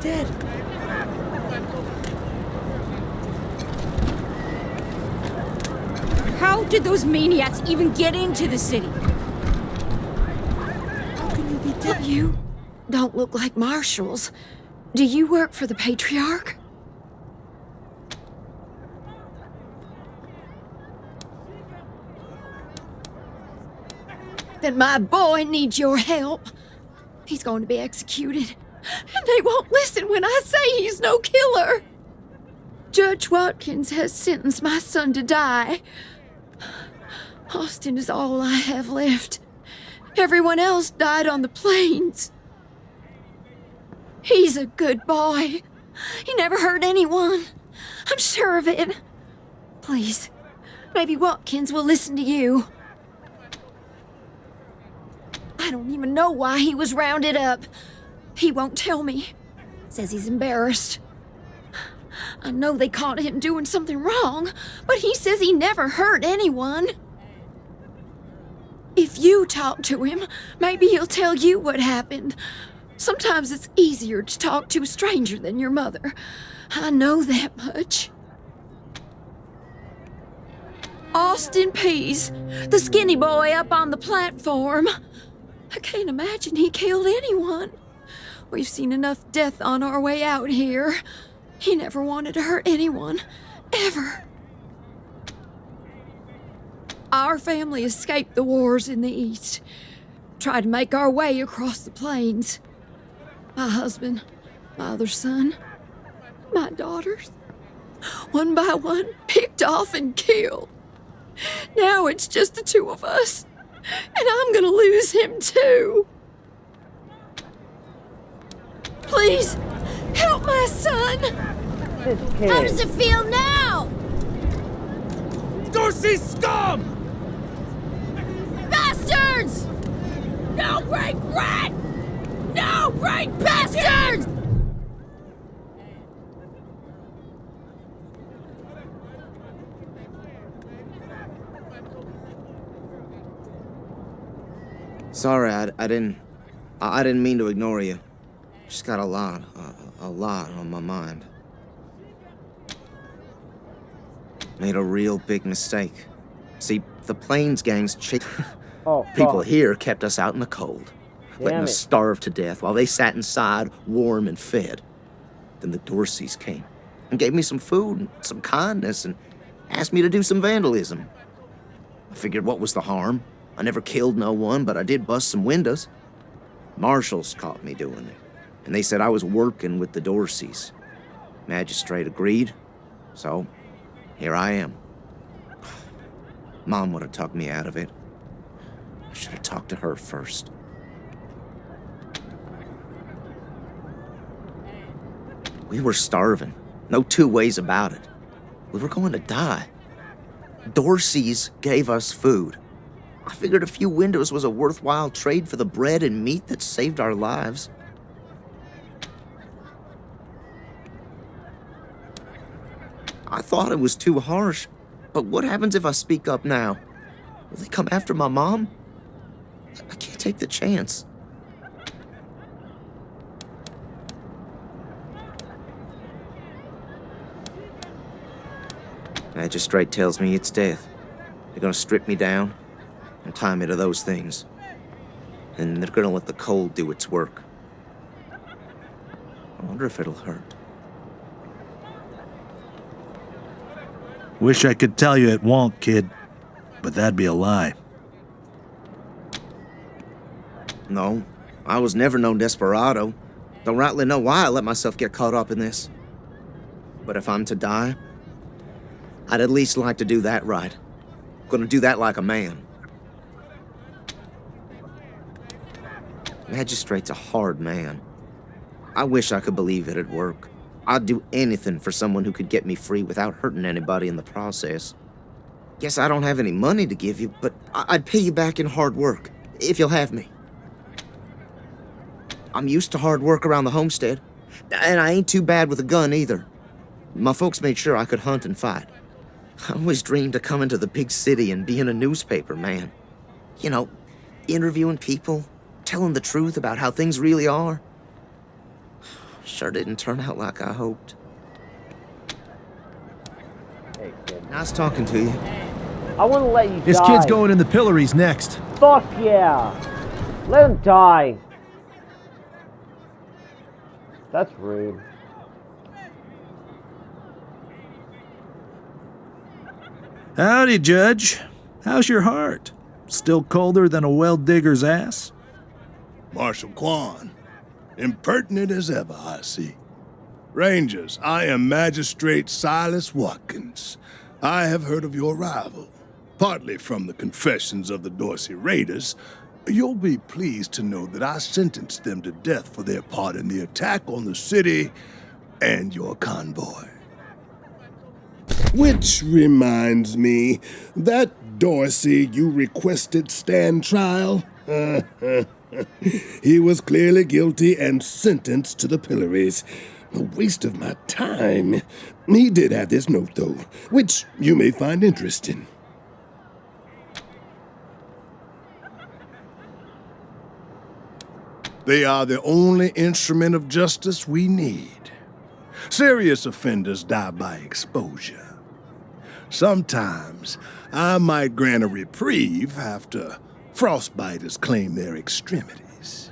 dead. How did those maniacs even get into the city? How can you be dead? You don't look like marshals. Do you work for the Patriarch? Then my boy needs your help. He's going to be executed. And they won't listen when I say he's no killer. Judge Watkins has sentenced my son to die. Austin is all I have left. Everyone else died on the plains. He's a good boy. He never hurt anyone. I'm sure of it. Please, maybe Watkins will listen to you. I don't even know why he was rounded up. He won't tell me. Says he's embarrassed. I know they caught him doing something wrong, but he says he never hurt anyone. If you talk to him, maybe he'll tell you what happened. Sometimes it's easier to talk to a stranger than your mother. I know that much. Austin Pease, the skinny boy up on the platform. I can't imagine he killed anyone. We've seen enough death on our way out here. He never wanted to hurt anyone, ever. Our family escaped the wars in the East, tried to make our way across the plains. My husband, my other son, my daughters, one by one, picked off and killed. Now it's just the two of us, and I'm gonna lose him too. Please, help my son! How does it feel now? Dorsey scum! Bastards! No regret! No break, bastards! Sorry, I didn't mean to ignore you. Just got a lot on my mind. Made a real big mistake. See, the Plains gang's people here kept us out in the cold, letting us starve to death while they sat inside, warm and fed. Then the Dorseys came and gave me some food and some kindness and asked me to do some vandalism. I figured, what was the harm? I never killed no one, but I did bust some windows. Marshals caught me doing it, and they said I was working with the Dorseys. Magistrate agreed, so here I am. Mom would have talked me out of it. I should have talked to her first. We were starving. No two ways about it. We were going to die. Dorseys gave us food. I figured a few windows was a worthwhile trade for the bread and meat that saved our lives. I thought it was too harsh, but what happens if I speak up now? Will they come after my mom? I can't take the chance. Magistrate tells me it's death. They're gonna strip me down and tie me to those things. And they're gonna let the cold do its work. I wonder if it'll hurt. Wish I could tell you it won't, kid, but that'd be a lie. No, I was never no desperado. Don't rightly know why I let myself get caught up in this. But if I'm to die, I'd at least like to do that right. Gonna do that like a man. Magistrate's a hard man. I wish I could believe it'd work. I'd do anything for someone who could get me free without hurting anybody in the process. Guess I don't have any money to give you, but I'd pay you back in hard work, if you'll have me. I'm used to hard work around the homestead, and I ain't too bad with a gun either. My folks made sure I could hunt and fight. I always dreamed of coming to the big city and being a newspaper man. You know, interviewing people, telling the truth about how things really are. Sure didn't turn out like I hoped. Hey, kid. Nice talking to you. I want to let you This die. kid's going in the pillories next. Fuck yeah! Let him die. That's rude. Howdy, Judge. How's your heart? Still colder than a well digger's ass? Marshal Quan, impertinent as ever, I see. Rangers, I am Magistrate Silas Watkins. I have heard of your arrival, partly from the confessions of the Dorsey Raiders. You'll be pleased to know that I sentenced them to death for their part in the attack on the city and your convoy. Which reminds me, that Dorsey you requested stand trial? He was clearly guilty and sentenced to the pillories. A waste of my time. He did have this note, though, which you may find interesting. They are the only instrument of justice we need. Serious offenders die by exposure. Sometimes I might grant a reprieve after frostbiters claim their extremities.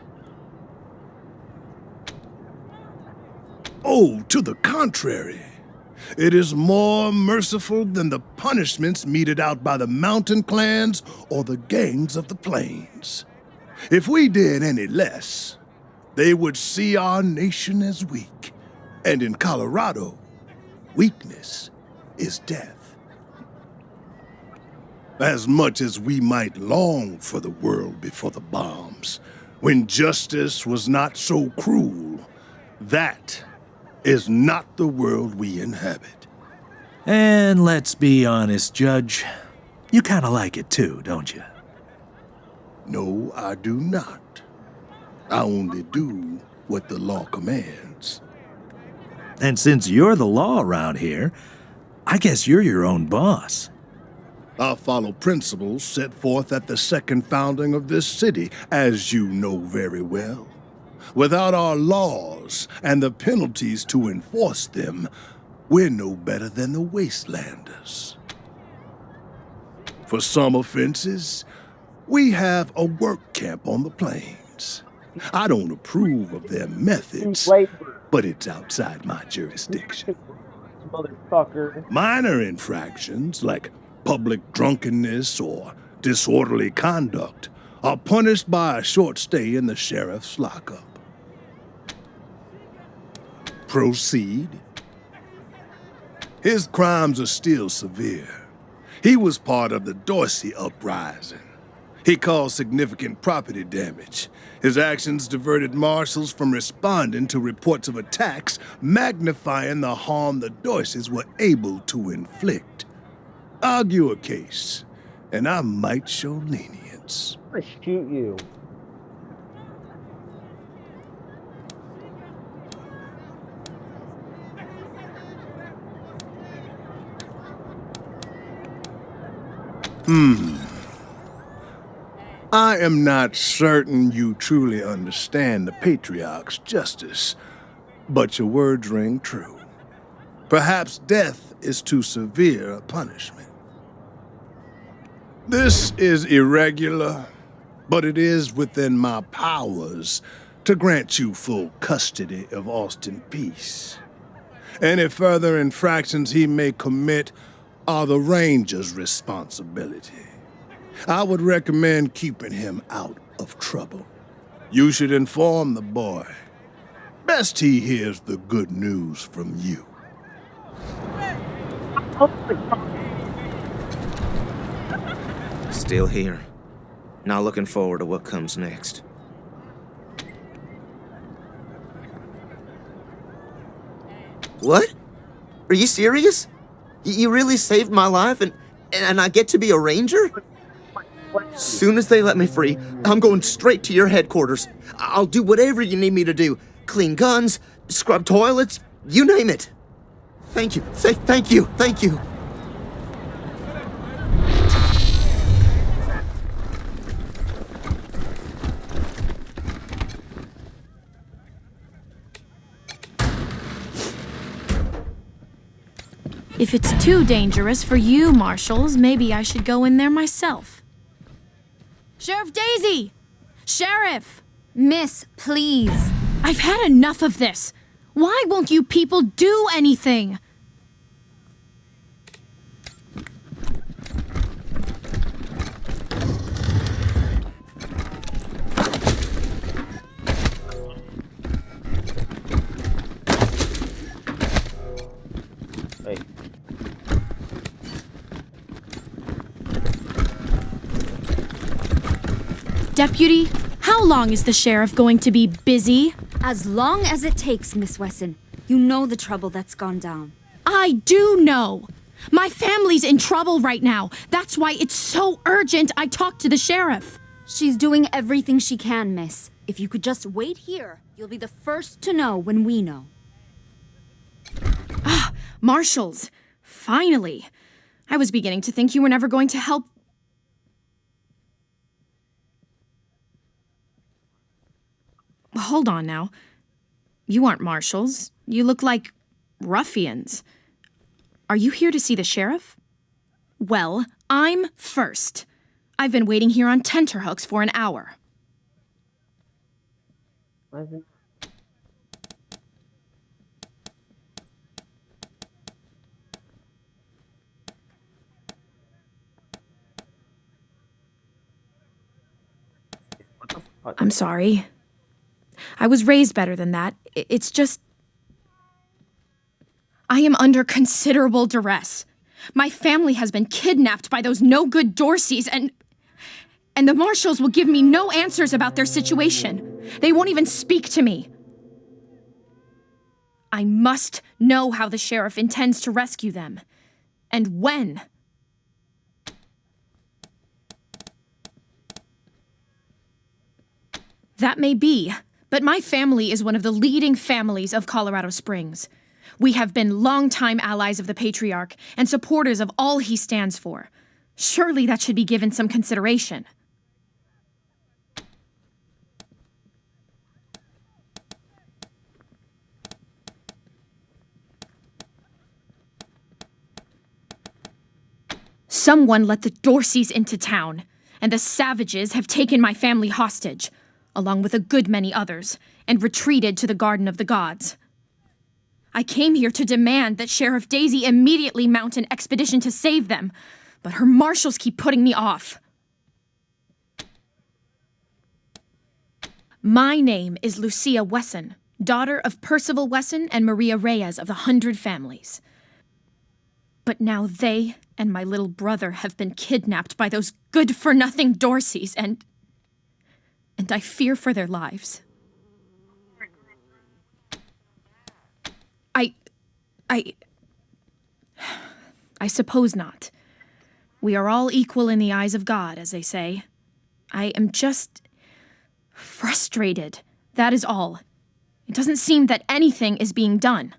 Oh, to the contrary. It is more merciful than the punishments meted out by the mountain clans or the gangs of the plains. If we did any less, they would see our nation as weak. And in Colorado, weakness is death. As much as we might long for the world before the bombs, when justice was not so cruel, that is not the world we inhabit. And let's be honest, Judge. You kind of like it too, don't you? No, I do not. I only do what the law commands. And since you're the law around here, I guess you're your own boss. I follow principles set forth at the second founding of this city, as you know very well. Without our laws and the penalties to enforce them, we're no better than the Wastelanders. For some offenses, we have a work camp on the plains. I don't approve of their methods, but it's outside my jurisdiction. Motherfucker. Minor infractions, like public drunkenness or disorderly conduct, are punished by a short stay in the sheriff's lockup. Proceed. His crimes are still severe. He was part of the Dorsey uprising. He caused significant property damage. His actions diverted marshals from responding to reports of attacks, magnifying the harm the Dorseys were able to inflict. Argue a case, and I might show lenience. I'm gonna shoot you. I am not certain you truly understand the Patriarch's justice, but your words ring true. Perhaps death is too severe a punishment. This is irregular, but it is within my powers to grant you full custody of Austin Peace. Any further infractions he may commit are the Ranger's responsibility. I would recommend keeping him out of trouble. You should inform the boy. Best he hears the good news from you. Still here. Not looking forward to what comes next. What? Are you serious? You really saved my life and I get to be a ranger? Soon as they let me free, I'm going straight to your headquarters. I'll do whatever you need me to do. Clean guns, scrub toilets, you name it. Thank you. Thank you. Thank you. If it's too dangerous for you, marshals, maybe I should go in there myself. Sheriff Daisy! Sheriff! Miss, please. I've had enough of this. Why won't you people do anything? Wait. Deputy, how long is the sheriff going to be busy? As long as it takes, Miss Wesson. You know the trouble that's gone down. I do know. My family's in trouble right now. That's why it's so urgent I talk to the sheriff. She's doing everything she can, miss. If you could just wait here, you'll be the first to know when we know. Ah, marshals. Finally. I was beginning to think you were never going to help. Hold on now. You aren't marshals. You look like ruffians. Are you here to see the sheriff? Well, I'm first. I've been waiting here on tenterhooks for an hour. I'm sorry. I was raised better than that. It's just... I am under considerable duress. My family has been kidnapped by those no-good Dorseys, and the marshals will give me no answers about their situation. They won't even speak to me. I must know how the sheriff intends to rescue them, and when. That may be, but my family is one of the leading families of Colorado Springs. We have been longtime allies of the Patriarch and supporters of all he stands for. Surely that should be given some consideration. Someone let the Dorseys into town, and the savages have taken my family hostage, along with a good many others, and retreated to the Garden of the Gods. I came here to demand that Sheriff Daisy immediately mount an expedition to save them, but her marshals keep putting me off. My name is Lucia Wesson, daughter of Percival Wesson and Maria Reyes of the 100 Families. But now they and my little brother have been kidnapped by those good-for-nothing Dorseys, and I fear for their lives. I suppose not. We are all equal in the eyes of God, as they say. I am just frustrated. That is all. It doesn't seem that anything is being done.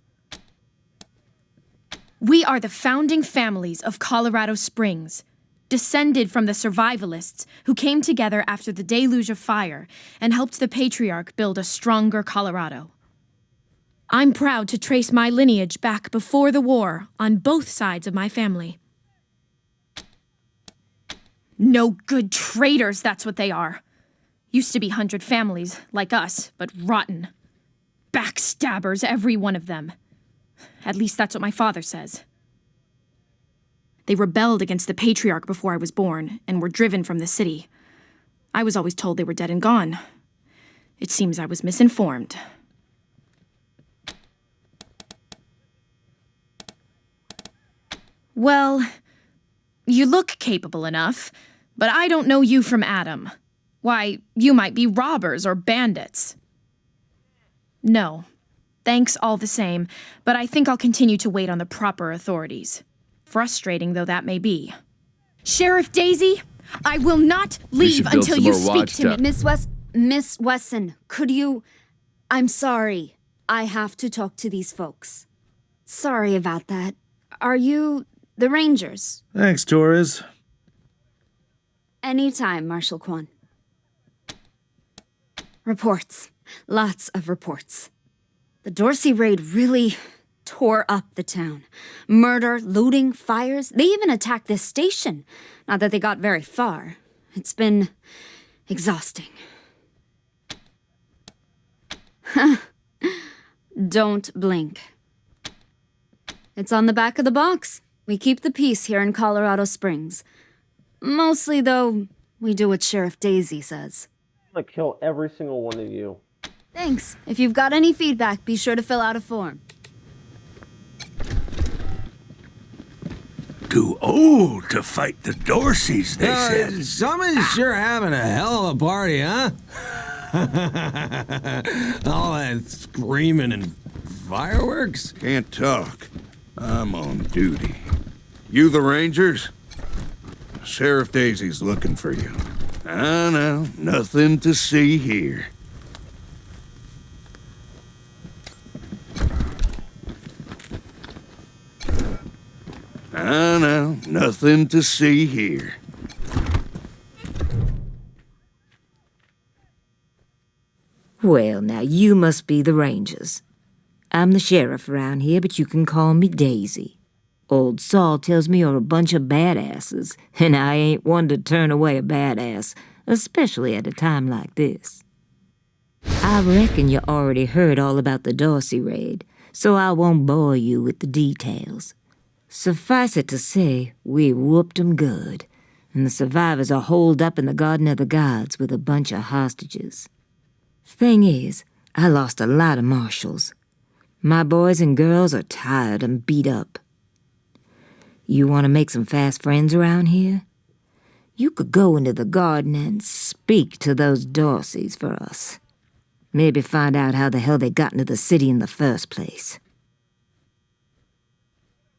We are the founding families of Colorado Springs, descended from the survivalists who came together after the deluge of fire and helped the Patriarch build a stronger Colorado. I'm proud to trace my lineage back before the war on both sides of my family. No good traitors, that's what they are. Used to be 100 families, like us, but rotten. Backstabbers, every one of them. At least that's what my father says. They rebelled against the Patriarch before I was born, and were driven from the city. I was always told they were dead and gone. It seems I was misinformed. Well, you look capable enough, but I don't know you from Adam. Why, you might be robbers or bandits. No. Thanks all the same, but I think I'll continue to wait on the proper authorities. Frustrating though that may be. Sheriff Daisy, I will not leave until you speak to me. Miss Wesson, could you... I'm sorry. I have to talk to these folks. Sorry about that. Are you the Rangers? Thanks, Torres. Anytime, Marshal Quan. Reports. Lots of reports. The Dorsey raid really tore up the town. Murder, looting, fires. They even attacked this station. Not that they got very far. It's been exhausting. Don't blink. It's on the back of the box. We keep the peace here in Colorado Springs. Mostly, though, we do what Sherriff Daisy says. I'm gonna kill every single one of you. Thanks. If you've got any feedback, be sure to fill out a form. Too old to fight the Dorseys, they said. Someone's sure having a hell of a party, huh? All that screaming and fireworks? Can't talk. I'm on duty. You the Rangers? Sherriff Daisy's looking for you. I know, nothing to see here. I know, nothing to see here. Well, now you must be the Rangers. I'm the sheriff around here, but you can call me Daisy. Old Saul tells me you're a bunch of badasses, and I ain't one to turn away a badass, especially at a time like this. I reckon you already heard all about the Dorsey raid, so I won't bore you with the details. Suffice it to say, we whooped 'em good, and the survivors are holed up in the Garden of the Gods with a bunch of hostages. Thing is, I lost a lot of marshals. My boys and girls are tired and beat up. You want to make some fast friends around here? You could go into the garden and speak to those Dorseys for us. Maybe find out how the hell they got into the city in the first place.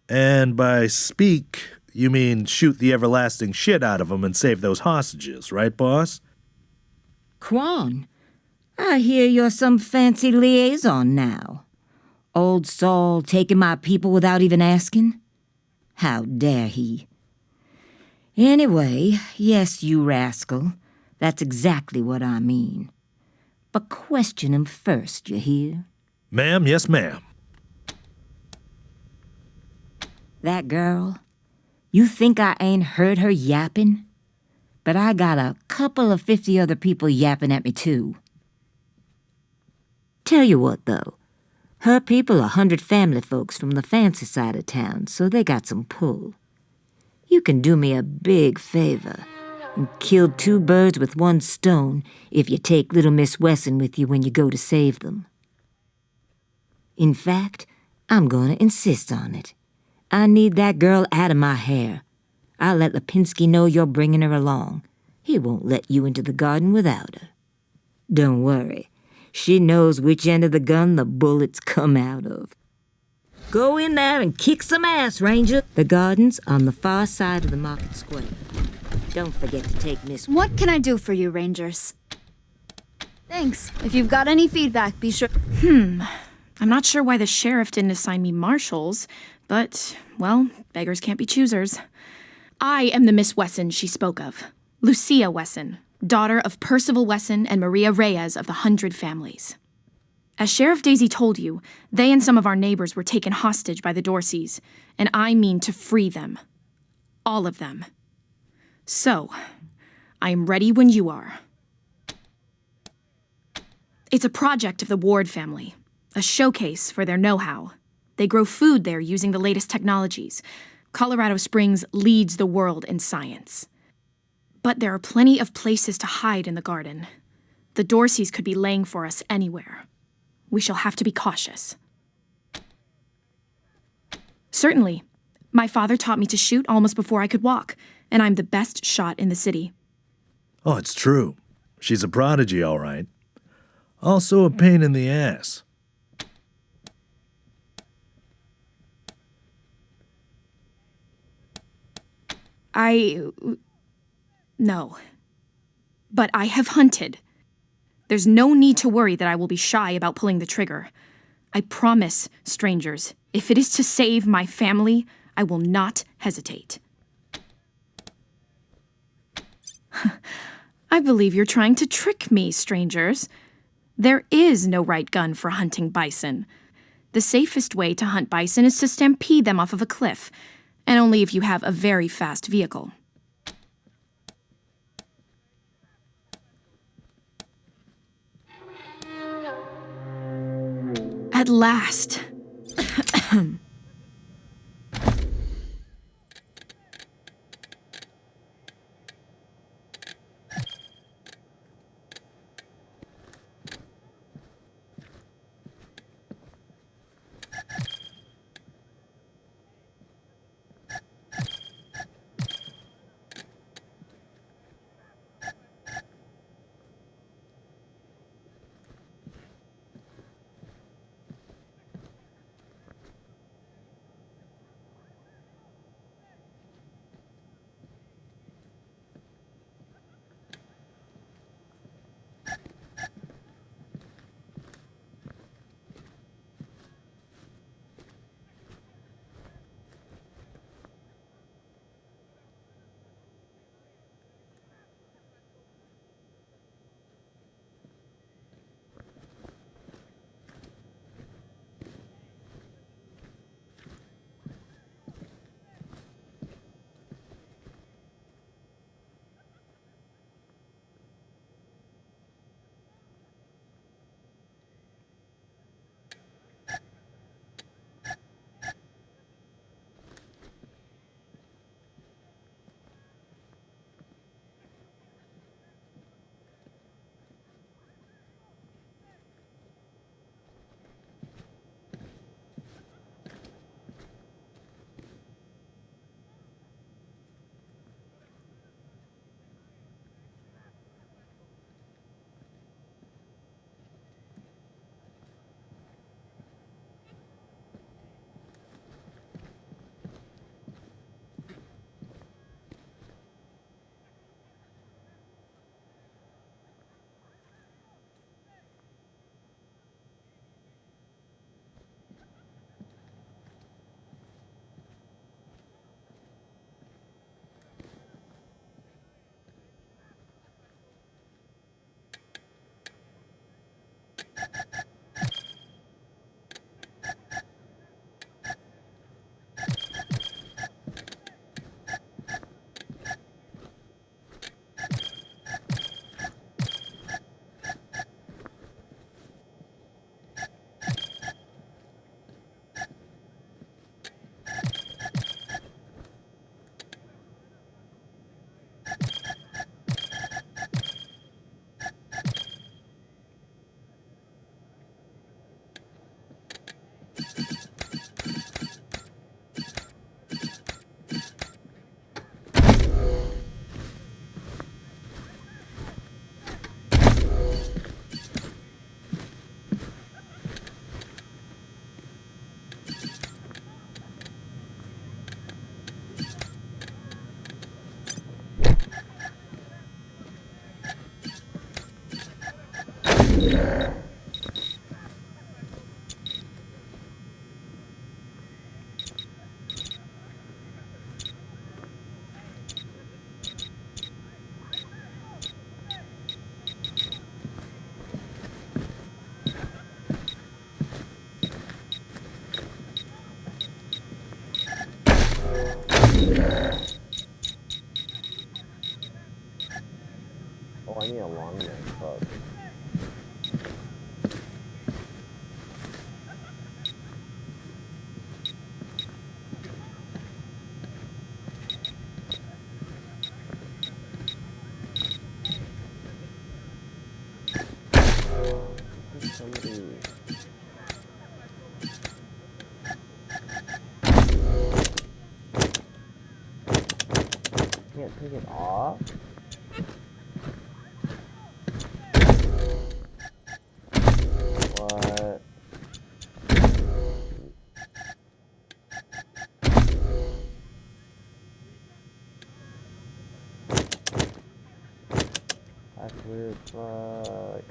And by speak, you mean shoot the everlasting shit out of them and save those hostages, right, boss? Quan, I hear you're some fancy liaison now. Old Saul taking my people without even asking? How dare he? Anyway, yes, you rascal. That's exactly what I mean. But question him first, you hear? Ma'am, yes, ma'am. That girl, you think I ain't heard her yapping? But I got a couple of 50 other people yapping at me, too. Tell you what, though. Her people are 100 family folks from the fancy side of town, so they got some pull. You can do me a big favor and kill 2 birds with 1 stone if you take little Miss Wesson with you when you go to save them. In fact, I'm going to insist on it. I need that girl out of my hair. I'll let Lipinski know you're bringing her along. He won't let you into the garden without her. Don't worry. She knows which end of the gun the bullets come out of. Go in there and kick some ass, Ranger. The garden's on the far side of the market square. Don't forget to take Miss... What can I do for you, Rangers? Thanks. If you've got any feedback, be sure... I'm not sure why the sheriff didn't assign me marshals, but, well, beggars can't be choosers. I am the Miss Wesson she spoke of. Lucia Wesson, daughter of Percival Wesson and Maria Reyes of the 100 Families. As Sherriff Daisy told you, they and some of our neighbors were taken hostage by the Dorseys, and I mean to free them. All of them. So, I am ready when you are. It's a project of the Ward family, a showcase for their know-how. They grow food there using the latest technologies. Colorado Springs leads the world in science. But there are plenty of places to hide in the garden. The Dorseys could be laying for us anywhere. We shall have to be cautious. Certainly. My father taught me to shoot almost before I could walk, and I'm the best shot in the city. Oh, it's true. She's a prodigy, all right. Also a pain in the ass. No. But I have hunted. There's no need to worry that I will be shy about pulling the trigger. I promise, strangers, if it is to save my family, I will not hesitate. I believe you're trying to trick me, strangers. There is no right gun for hunting bison. The safest way to hunt bison is to stampede them off of a cliff, and only if you have a very fast vehicle. At last. Oh, I need a long neck truck. Somebody... Can't take it off? What? That's weird, fuck.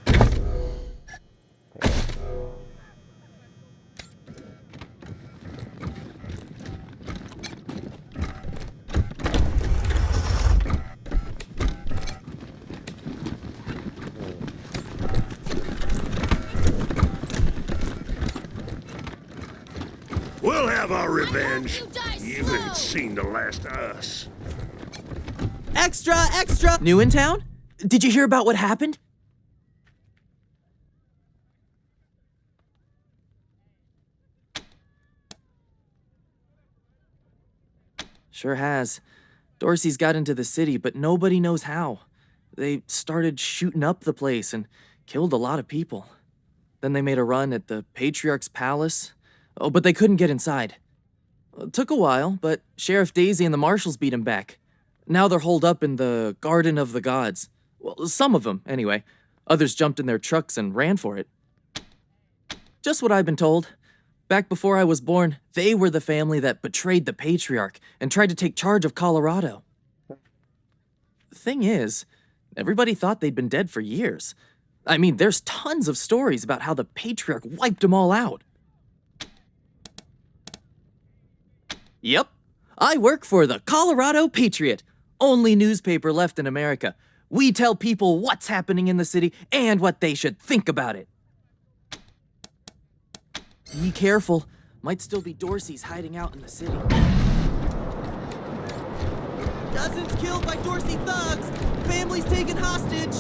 have our revenge. You ain't seen the last of us. Extra, extra! New in town? Did you hear about what happened? Sure has. Dorsey's got into the city, but nobody knows how. They started shooting up the place and killed a lot of people. Then they made a run at the Patriarch's palace. Oh, but they couldn't get inside. It took a while, but Sherriff Daisy and the marshals beat him back. Now they're holed up in the Garden of the Gods. Well, some of them, anyway. Others jumped in their trucks and ran for it. Just what I've been told. Back before I was born, they were the family that betrayed the Patriarch and tried to take charge of Colorado. The thing is, everybody thought they'd been dead for years. I mean, there's tons of stories about how the Patriarch wiped them all out. Yep, I work for the Colorado Patriot, only newspaper left in America. We tell people what's happening in the city and what they should think about it. Be careful. Might still be Dorseys hiding out in the city. Dozens killed by Dorsey thugs! Families taken hostage!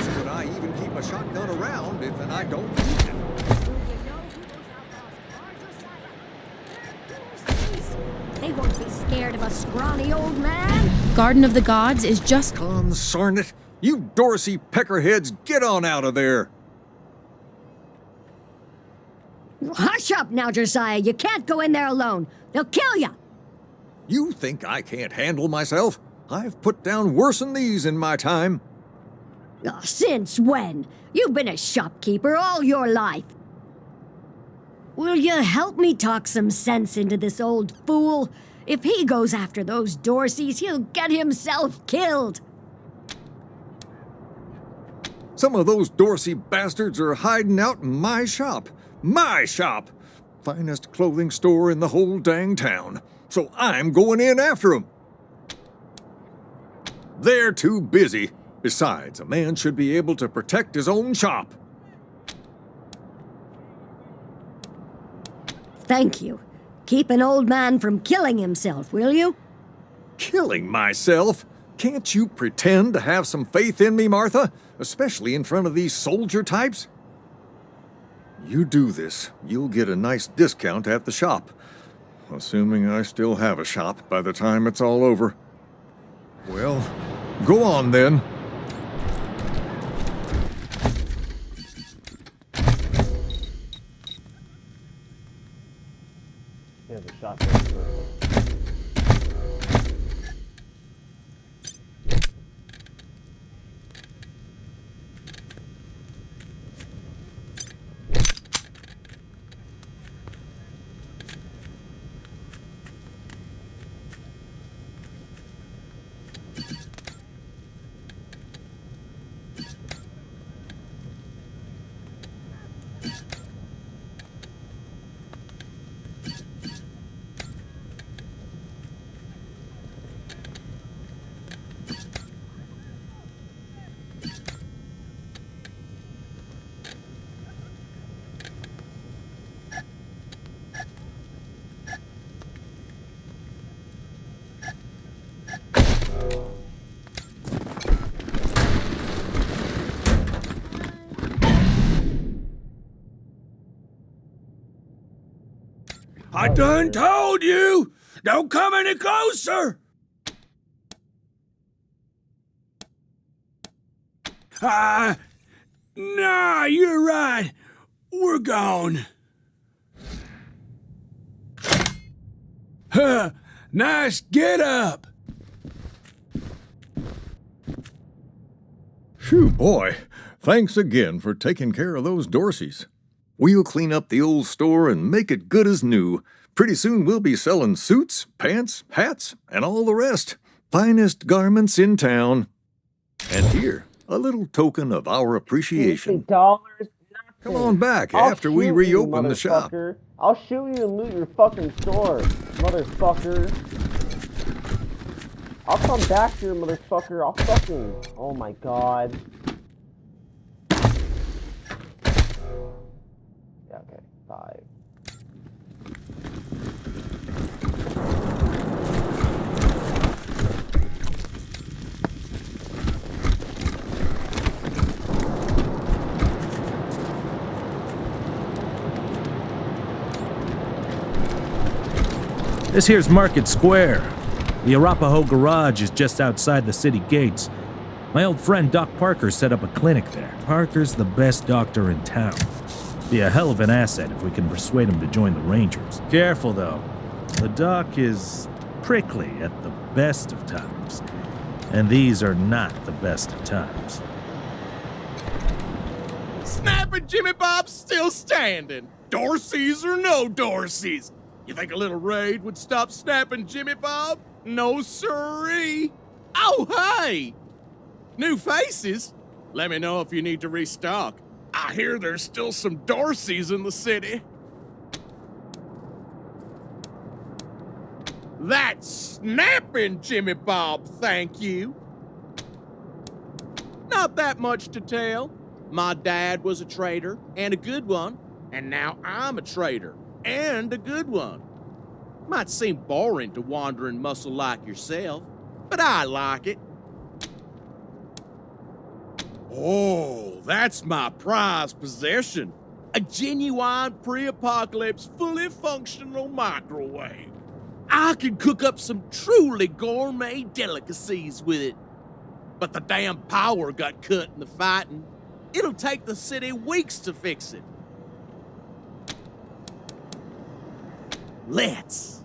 Should I even keep a shotgun around if I don't need it? They won't be scared of a scrawny old man. Garden of the Gods is just... Consarn it! You Dorsey peckerheads, get on out of there! Hush up now, Josiah. You can't go in there alone. They'll kill you. You think I can't handle myself? I've put down worse than these in my time. Oh, since when? You've been a shopkeeper all your life. Will you help me talk some sense into this old fool? If he goes after those Dorseys, he'll get himself killed. Some of those Dorsey bastards are hiding out in my shop. My shop! Finest clothing store in the whole dang town. So I'm going in after them. They're too busy. Besides, a man should be able to protect his own shop. Thank you. Keep an old man from killing himself, will you? Killing myself? Can't you pretend to have some faith in me, Martha? Especially in front of these soldier types? You do this, you'll get a nice discount at the shop. Assuming I still have a shop by the time it's all over. Well, go on then. He has a shotgun. I done told you! Don't come any closer! Nah, you're right. We're gone. Huh, nice get up. Phew, boy. Thanks again for taking care of those Dorseys. We'll clean up the old store and make it good as new. Pretty soon we'll be selling suits, pants, hats, and all the rest. Finest garments in town. And here, a little token of our appreciation. $50. Come on back I'll after we shoot reopen you, the shop. motherfucker. I'll shoot you and loot your fucking store, motherfucker. I'll come back here, motherfucker. I'll fucking... Oh my god. Yeah, okay. 5. This here's Market Square. The Arapahoe Garage is just outside the city gates. My old friend Doc Parker set up a clinic there. Parker's the best doctor in town. Be a hell of an asset if we can persuade him to join the Rangers. Careful, though. The Doc is prickly at the best of times. And these are not the best of times. Snapping Jimmy Bob's still standing. Dorsey's or no Dorsey's. You think a little raid would stop snapping Jimmy Bob? No siree. Oh, hey! New faces? Let me know if you need to restock. I hear there's still some Dorseys in the city. That's snapping, Jimmy Bob, thank you. Not that much to tell. My dad was a trader, and a good one, and now I'm a trader, and a good one. Might seem boring to wandering muscle like yourself, but I like it. Oh, that's my prized possession. A genuine pre-apocalypse, fully functional microwave. I can cook up some truly gourmet delicacies with it. But the damn power got cut in the fighting. It'll take the city weeks to fix it. Let's.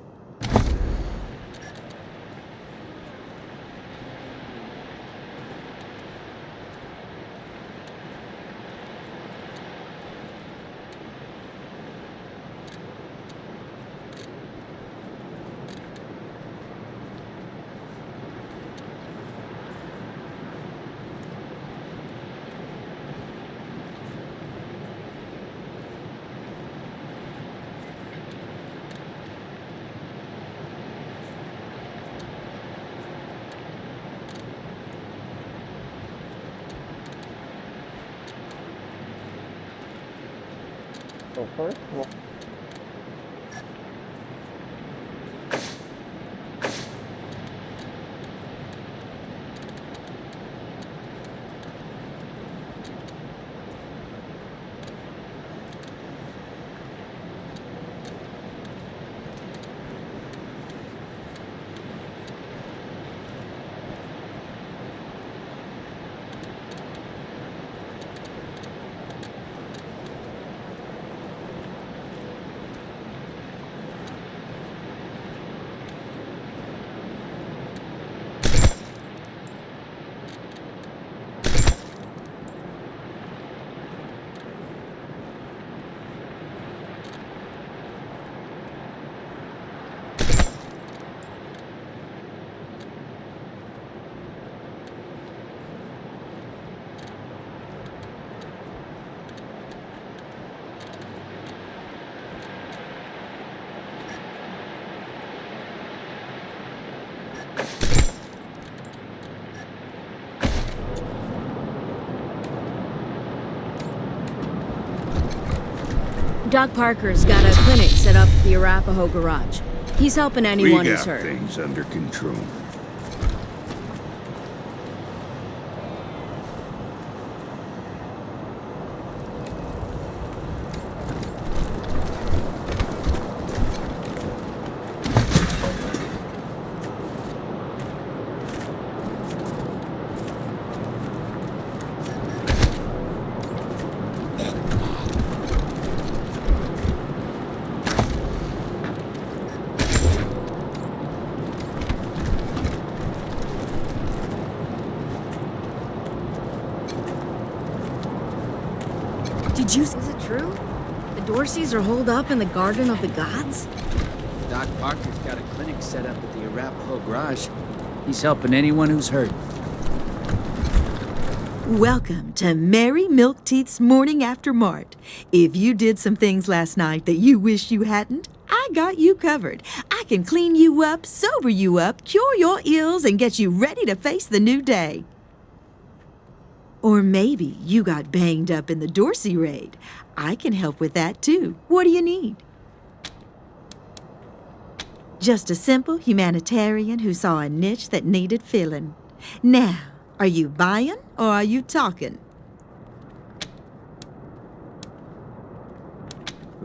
Go first? Well, Doc Parker's got a clinic set up at the Arapahoe Garage. He's helping anyone who's hurt. We got things under control. Is it true? The Dorseys are holed up in the Garden of the Gods? Doc Parker's got a clinic set up at the Arapahoe Garage. He's helping anyone who's hurt. Welcome to Mary Milkteeth's Morning After Mart. If you did some things last night that you wish you hadn't, I got you covered. I can clean you up, sober you up, cure your ills, and get you ready to face the new day. Or maybe you got banged up in the Dorsey raid. I can help with that too. What do you need? Just a simple humanitarian who saw a niche that needed filling. Now, are you buying or are you talking?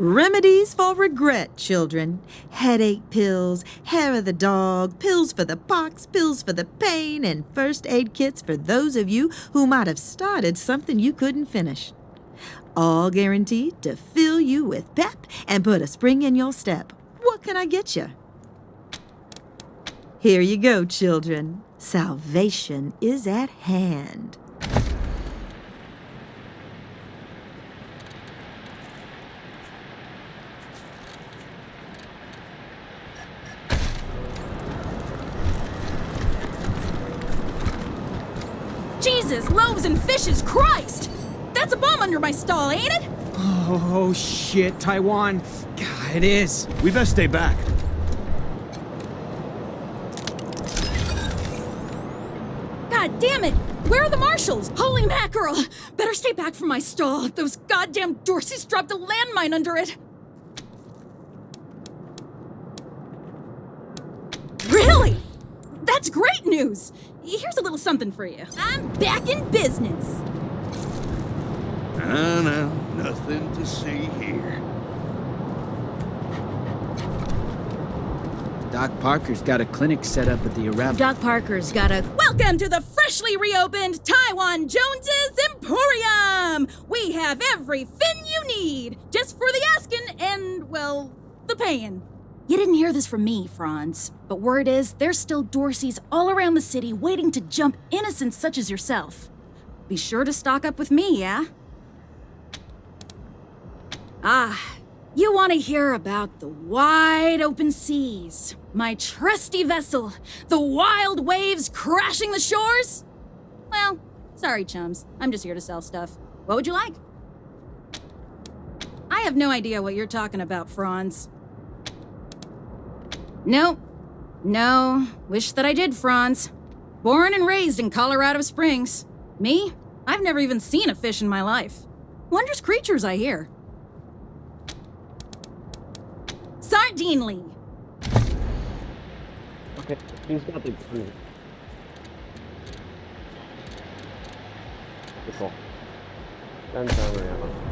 Remedies for regret, children. Headache pills, hair of the dog, pills for the pox, pills for the pain, and first aid kits for those of you who might have started something you couldn't finish. All guaranteed to fill you with pep and put a spring in your step. What can I get you? Here you go, children. Salvation is at hand. Jesus, loaves and fishes, Christ! That's a bomb under my stall, ain't it? Oh, shit, Taiwan. God, it is. We best stay back. God damn it! Where are the marshals? Holy mackerel! Better stay back from my stall. Those goddamn Dorseys dropped a landmine under it. Really? That's great news! Here's a little something for you. I'm back in business. No, nothing to see here. Doc Parker's got a clinic set up at the Arapahoe. Doc Parker's got a... Welcome to the freshly reopened Taiwan Jones's Emporium! We have everything you need, just for the asking and, well, the paying. You didn't hear this from me, Franz, but word is there's still Dorseys all around the city waiting to jump innocents such as yourself. Be sure to stock up with me, yeah? Ah, you want to hear about the wide open seas, my trusty vessel, the wild waves crashing the shores? Well, sorry, chums. I'm just here to sell stuff. What would you like? I have no idea what you're talking about, Franz. Nope. No. Wish that I did, Franz. Born and raised in Colorado Springs. Me? I've never even seen a fish in my life. Wondrous creatures, I hear. Sardinely. Okay, he's got the fruit. Cool. 10 timer ammo.